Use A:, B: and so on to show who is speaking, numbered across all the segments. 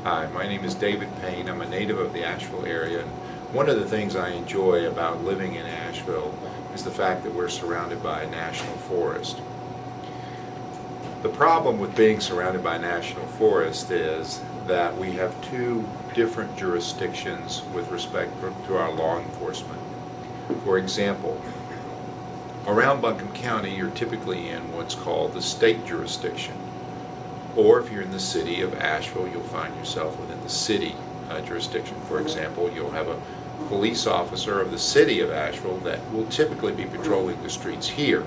A: Hi, my name is David Payne. I'm a native of the Asheville area, and one of the things I enjoy about living in Asheville is the fact that we're surrounded by a national forest. The problem with being surrounded by a national forest is that we have two different jurisdictions with respect to our law enforcement. For example, around Buncombe County, you're typically in what's called the state jurisdiction. Or if you're in the city of Asheville, you'll find yourself within the city jurisdiction. For example, you'll have a police officer of the city of Asheville that will typically be patrolling the streets here.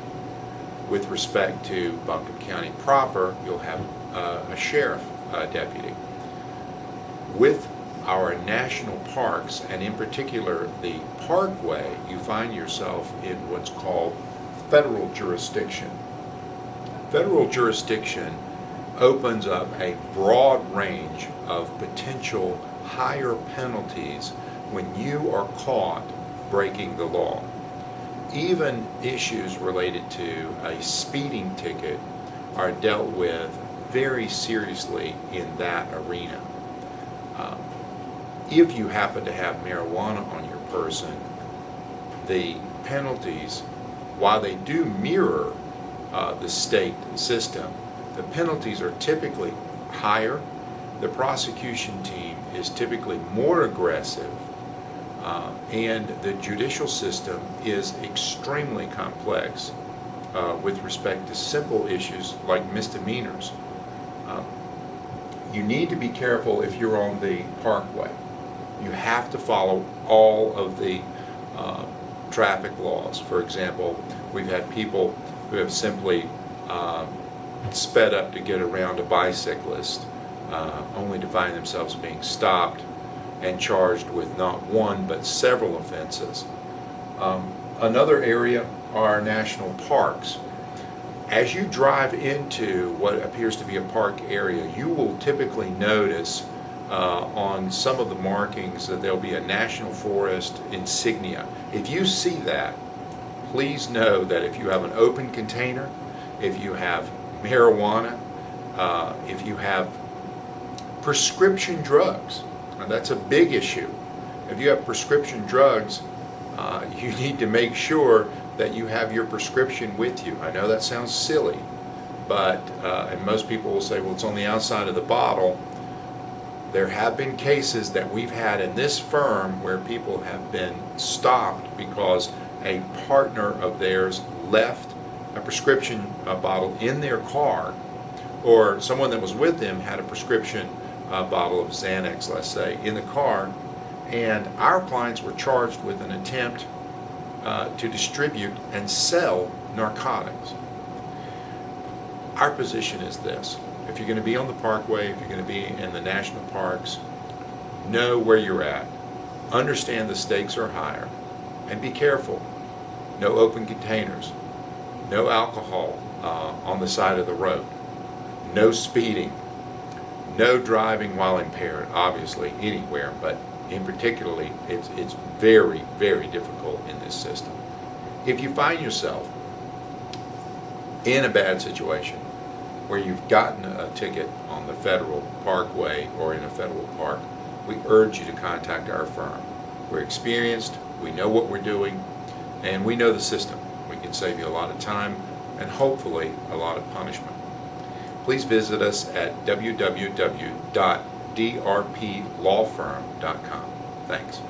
A: With respect to Buncombe County proper, you'll have a sheriff deputy. With our national parks, and in particular the Parkway, you find yourself in what's called federal jurisdiction. Federal jurisdiction opens up a broad range of potential higher penalties when you are caught breaking the law. Even issues related to a speeding ticket are dealt with very seriously in that arena. If you happen to have marijuana on your person, the penalties, while they do mirror the state system, the penalties are typically higher. The prosecution team is typically more aggressive, and the judicial system is extremely complex with respect to simple issues like misdemeanors. You need to be careful if you're on the Parkway. You have to follow all of the traffic laws. For example, we've had people who have simply sped up to get around a bicyclist, only to find themselves being stopped and charged with not one but several offenses. Another area are national parks. As you drive into what appears to be a park area, you will typically notice on some of the markings that there'll be a national forest insignia. If you see that, please know that if you have an open container, if you have marijuana, if you have prescription drugs, and that's a big issue. If you have prescription drugs, you need to make sure that you have your prescription with you. I know that sounds silly, but and most people will say, well, it's on the outside of the bottle. There have been cases that we've had in this firm where people have been stopped because a partner of theirs left a prescription bottle in their car, or someone that was with them had a prescription bottle of Xanax, let's say, in the car, and our clients were charged with an attempt to distribute and sell narcotics. Our position is this: if you're going to be on the Parkway, if you're going to be in the national parks, know where you're at, understand the stakes are higher, and be careful. No open containers, no alcohol on the side of the road, no speeding, no driving while impaired, obviously anywhere, but in particularly it's very, very difficult in this system. If you find yourself in a bad situation where you've gotten a ticket on the federal parkway or in a federal park, we urge you to contact our firm. We're experienced, we know what we're doing, and we know the system. We can save you a lot of time and hopefully a lot of punishment. Please visit us at www.drplawfirm.com. Thanks.